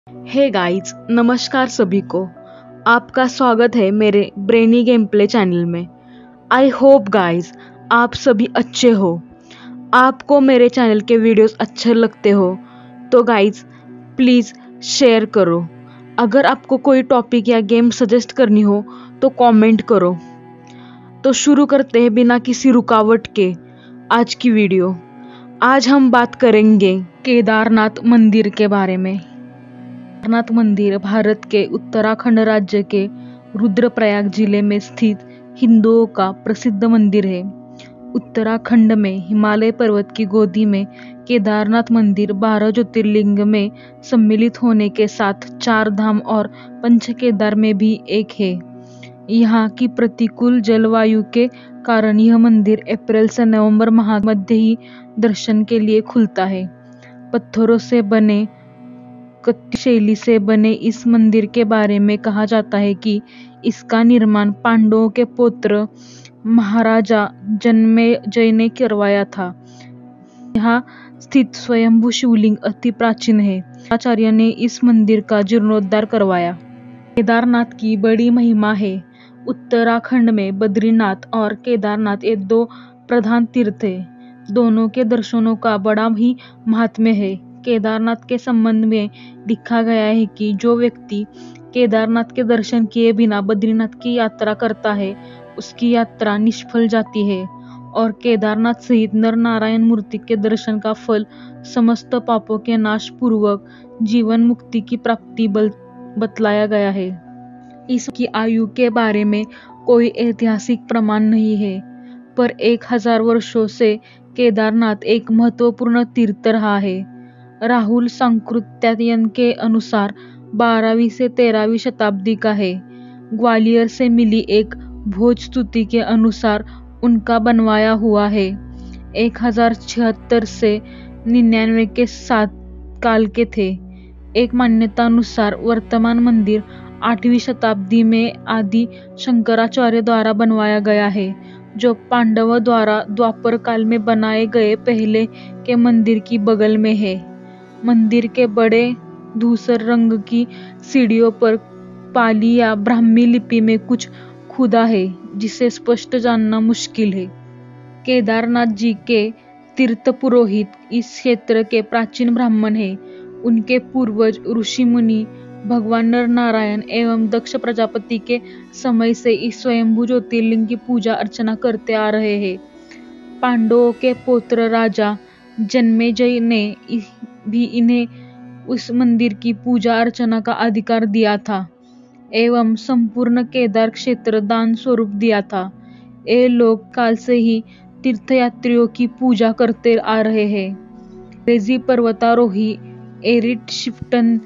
Hey guys, नमस्कार सभी को। आपका स्वागत है मेरे ब्रेनी गेम प्ले चैनल में। आई होप गाइस आप सभी अच्छे हो। आपको मेरे चैनल के वीडियोस अच्छे लगते हो तो गाइस प्लीज़ शेयर करो। अगर आपको कोई टॉपिक या गेम सजेस्ट करनी हो तो कमेंट करो। तो शुरू करते हैं बिना किसी रुकावट के आज की वीडियो। आज हम बात करेंगे केदारनाथ मंदिर के बारे में। केदारनाथ मंदिर भारत के उत्तराखंड राज्य के रुद्रप्रयाग जिले में स्थित हिंदुओं का प्रसिद्ध मंदिर है। उत्तराखंड में हिमालय पर्वत की गोदी में केदारनाथ मंदिर 12 ज्योतिर्लिंग में सम्मिलित होने के साथ 4 धाम और पंच केदार में भी एक है। यहाँ की प्रतिकूल जलवायु के कारण यह मंदिर अप्रैल से नवंबर माह मध्य ही दर्शन के लिए खुलता है। पत्थरों से बने कत्ती शैली से बने इस मंदिर के बारे में कहा जाता है कि इसका निर्माण पांडवों के पुत्र महाराजा जन्मेजय ने करवाया था। यहाँ स्थित स्वयंभू शिवलिंग अति प्राचीन है। आचार्य ने इस मंदिर का जीर्णोद्धार करवाया। केदारनाथ की बड़ी महिमा है। उत्तराखंड में बद्रीनाथ और केदारनाथ ये 2 प्रधान तीर्थ है। दोनों के दर्शनों का बड़ा ही महात्म्य है। केदारनाथ के संबंध में लिखा गया है कि जो व्यक्ति केदारनाथ के दर्शन किए बिना बद्रीनाथ की यात्रा करता है उसकी यात्रा निष्फल जाती है और केदारनाथ सहित नर नारायण मूर्ति के दर्शन का फल समस्त पापों के नाश पूर्वक जीवन मुक्ति की प्राप्ति बतलाया गया है। इसकी आयु के बारे में कोई ऐतिहासिक प्रमाण नहीं है, पर 1000 वर्षों से केदारनाथ एक महत्वपूर्ण तीर्थ रहा है। राहुल सांकृत्यायन के अनुसार 12वीं से 13वीं शताब्दी का है। ग्वालियर से मिली एक भोज स्तुति के अनुसार उनका बनवाया हुआ है। 1076 से 99 के 7 काल के थे। एक मान्यता अनुसार वर्तमान मंदिर 8वीं शताब्दी में आदि शंकराचार्य द्वारा बनवाया गया है, जो पांडवों द्वारा द्वापर काल में बनाए गए पहले के मंदिर की बगल में है। मंदिर के बड़े धूसर रंग की सीढ़ियों पर पाली या ब्राह्मी लिपि में कुछ खुदा है, जिसे स्पष्ट जानना मुश्किल है। केदारनाथ जी के तीर्थ पुरोहित इस क्षेत्र के प्राचीन ब्राह्मण हैं। उनके पूर्वज ऋषि मुनि भगवान नर नारायण एवं दक्ष प्रजापति के समय से इस स्वयंभू ज्योतिर्लिंग की पूजा अर्चना करते आ रहे हैं। पांडवों के पौत्र राजा जन्मेजय ने भी इन्हें उस मंदिर की पूजा अर्चना का अधिकार दिया था एवं संपूर्ण केदार क्षेत्र दान स्वरूप दिया था। ये लोग काल से ही तीर्थयात्रियों की पूजा करते आ रहे हैं। अंग्रेजी पर्वतारोही एरिक शिफ्टन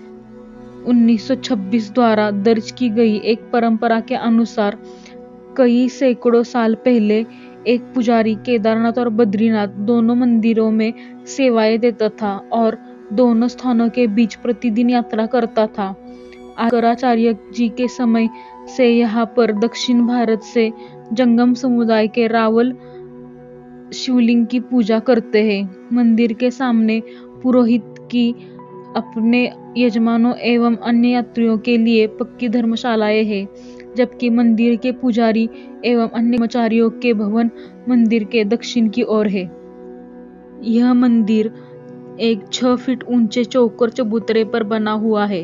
1926 द्वारा दर्ज की गई एक परंपरा के अनुसार कई सैकड़ों साल पहले एक पुजारी केदारनाथ और बद्रीनाथ दोनों मंदिरों में सेवाएं देता था और दोनों स्थानों के बीच प्रतिदिन यात्रा करता था। शंकराचार्य जी के समय से यहाँ पर दक्षिण भारत से जंगम समुदाय के रावल शिवलिंग की पूजा करते हैं। मंदिर के सामने पुरोहित की अपने यजमानों एवं अन्य यात्रियों के लिए पक्की धर्मशालाएं हैं, जबकि मंदिर के पुजारी एवं अन्य कर्मचारियों के भवन मंदिर के दक्षिण की ओर है। यह मंदिर एक 6 फीट ऊंचे चौकोर चबूतरे पर बना हुआ है।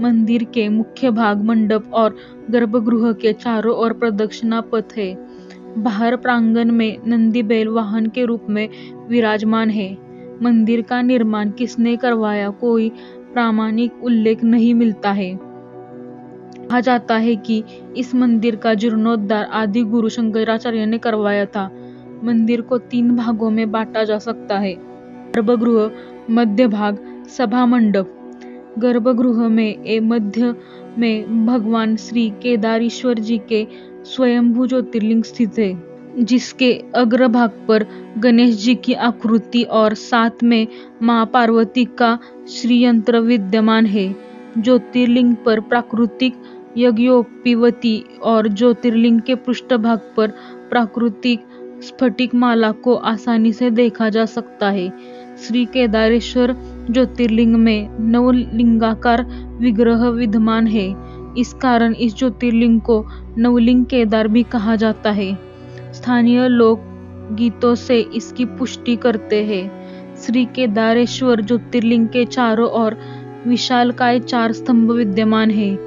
मंदिर के मुख्य भाग मंडप और गर्भगृह के चारों ओर प्रदक्षिणा पथ है। बाहर प्रांगण में नंदी बैल वाहन के रूप में विराजमान है। मंदिर का निर्माण किसने करवाया कोई प्रामाणिक उल्लेख नहीं मिलता है। कहा जाता है कि इस मंदिर का जीर्णोद्धार आदि गुरु शंकराचार्य ने करवाया था। मंदिर को 3 भागों में बांटा जा सकता है। गर्भगृह, मध्य भाग, सभा मंडप। गर्भगृह में मध्य में भगवान श्री केदारेश्वर जी के स्वयंभू ज्योतिर्लिंग स्थित है, जिसके अग्रभाग पर गणेश जी की आकृति और साथ में मां पार्वती का श्रीयंत्र विद्यमान है। ज्योतिर्लिंग पर प्राकृतिक यज्ञोपवीति और ज्योतिर्लिंग के पृष्ठभाग पर प्राकृतिक स्फटिक माला को आसानी से देखा जा सकता है। श्री केदारेश्वर ज्योतिर्लिंग में नवलिंगाकार विग्रह विद्यमान है। इस कारण इस ज्योतिर्लिंग को नवलिंग केदार भी कहा जाता है। स्थानीय लोक गीतों से इसकी पुष्टि करते हैं। श्री केदारेश्वर ज्योतिर्लिंग के चारों ओर विशालकाय 4 स्तंभ विद्यमान हैं,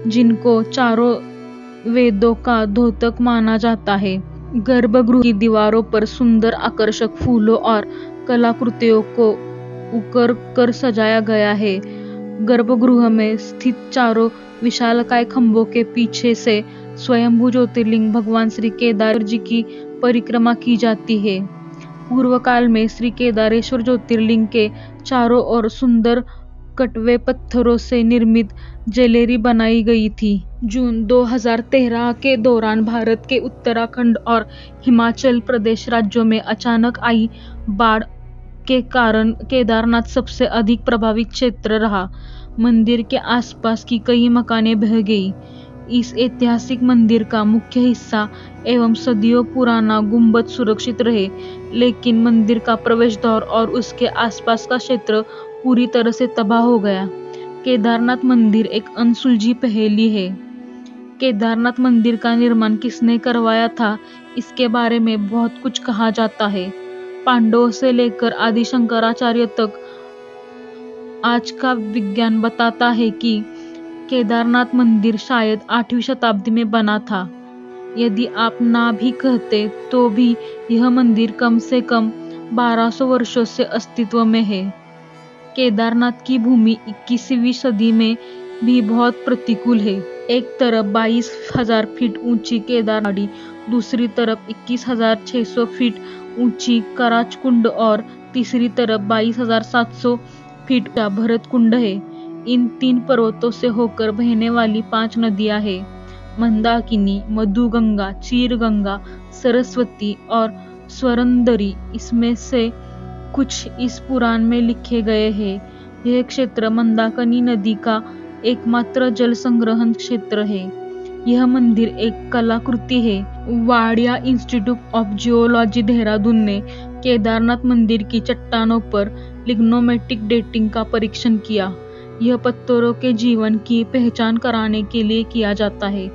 जिनको चारों वेदों का द्योतक माना जाता है। गर्भगृह की दीवारों पर सुंदर आकर्षक फूलों और कलाकृतियों को उकर कर सजाया गया है। गर्भगृह में स्थित चारों विशालकाय खंभों के पीछे से स्वयंभू ज्योतिर्लिंग भगवान श्री केदार जी की परिक्रमा की जाती है। पूर्व काल में श्री केदारेश्वर ज्योतिर्लिंग के चारों ओर सुंदर कटवे पत्थरों से निर्मित जलेरी बनाई गई थी। जून 2013 के दौरान भारत के उत्तराखंड और हिमाचल प्रदेश राज्यों में अचानक आई बाढ़ के कारण केदारनाथ सबसे अधिक प्रभावित क्षेत्र रहा। मंदिर के आसपास की कई मकानें बह गई। इस ऐतिहासिक मंदिर का मुख्य हिस्सा एवं सदियों पुराना गुंबद सुरक्षित रहे, लेकिन मंदिर का प्रवेश द्वार और उसके आसपास का क्षेत्र पूरी तरह से तबाह हो गया। केदारनाथ मंदिर एक अनसुलझी पहेली है। केदारनाथ मंदिर का निर्माण किसने करवाया था, इसके बारे में बहुत कुछ कहा जाता है। पांडवों से लेकर आदि शंकराचार्य तक आज का विज्ञान बताता है कि केदारनाथ मंदिर शायद 8वीं शताब्दी में बना था। यदि आप ना भी कहते तो भी यह मंदिर कम से कम 1200 वर्षों से अस्तित्व में है। केदारनाथ की भूमि 21वीं सदी में भी बहुत प्रतिकूल है। एक तरफ 22,000 फीट ऊंची केदारनाड़ी, दूसरी तरफ 21,600 फीट ऊंची कराचकुंड और तीसरी तरफ 22,700 फीट का भरत कुंड है। इन 3 पर्वतों से होकर बहने वाली 5 नदियां हैं, मंदाकिनी, मधुगंगा, चीरगंगा, सरस्वती और स्वरंदरी। इसमें से कुछ इस पुराण में लिखे गए हैं। यह क्षेत्र मंदाकिनी नदी का एकमात्र जल संग्रहण क्षेत्र है। यह मंदिर एक कलाकृति है। Wadia institute of geology Dehradun ने केदारनाथ मंदिर की चट्टानों पर लिग्नोमेटिक डेटिंग का परीक्षण किया। यह पत्थरों के जीवन की पहचान कराने के लिए किया जाता है।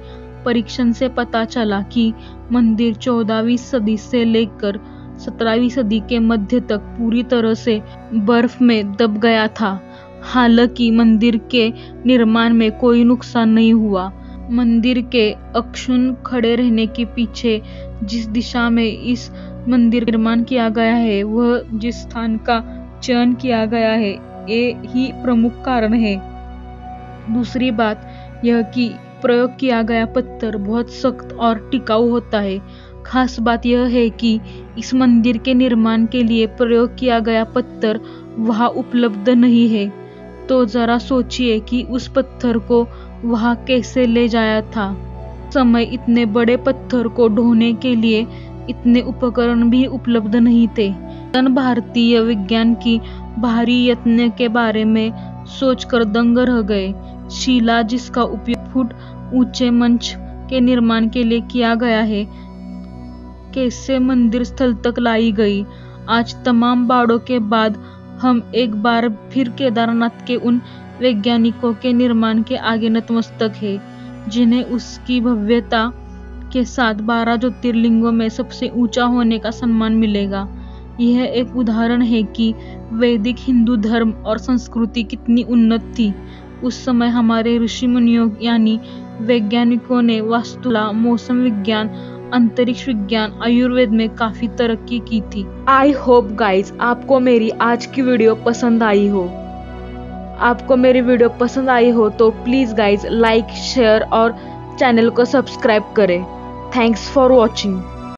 परीक्षण से पता चला कि मंदिर 14वीं सदी से लेकर 17वीं सदी के मध्य तक पूरी तरह से बर्फ में दब गया था। हालांकि मंदिर के निर्माण में कोई नुकसान नहीं हुआ। मंदिर के अक्षुण्ण खड़े रहने के पीछे जिस दिशा में इस मंदिर का निर्माण किया गया है, वह जिस स्थान का चयन किया गया है, ये ही प्रमुख कारण है। दूसरी बात यह कि प्रयोग किया गया पत्थर बहुत सख्त और टिकाऊ होता है। खास बात यह है कि इस मंदिर के निर्माण के लिए प्रयोग किया गया पत्थर वहां उपलब्ध नहीं है। तो जरा सोचिए कि उस पत्थर को वहां कैसे ले जाया था। समय इतने बड़े पत्थर को ढोने के लिए इतने उपकरण भी उपलब्ध नहीं थे। भारतीय विज्ञान की भारी यत्न के बारे में सोचकर दंग रह गए। शिला जिसका उपयोग फुट ऊंचे मंच के निर्माण के लिए किया गया है, कैसे मंदिर स्थल तक लाई गई। आज तमाम बाड़ों के बाद हम एक बार फिर केदारनाथ के उन वैज्ञानिकों के निर्माण के आगे नतमस्तक है, जिन्हें उसकी भव्यता के साथ 12 ज्योतिर्लिंगों में सबसे ऊंचा होने का सम्मान मिलेगा। यह एक उदाहरण है कि वैदिक हिंदू धर्म और संस्कृति कितनी उन्नत थी। उस समय हमारे ऋषि मुनियों यानी वैज्ञानिकों ने वास्तुकला, मौसम विज्ञान, अंतरिक्ष विज्ञान, आयुर्वेद में काफी तरक्की की थी। आई होप गाइज आपको मेरी आज की वीडियो पसंद आई हो। आपको मेरी वीडियो पसंद आई हो तो प्लीज गाइज लाइक, शेयर और चैनल को सब्सक्राइब करें। Thanks for watching.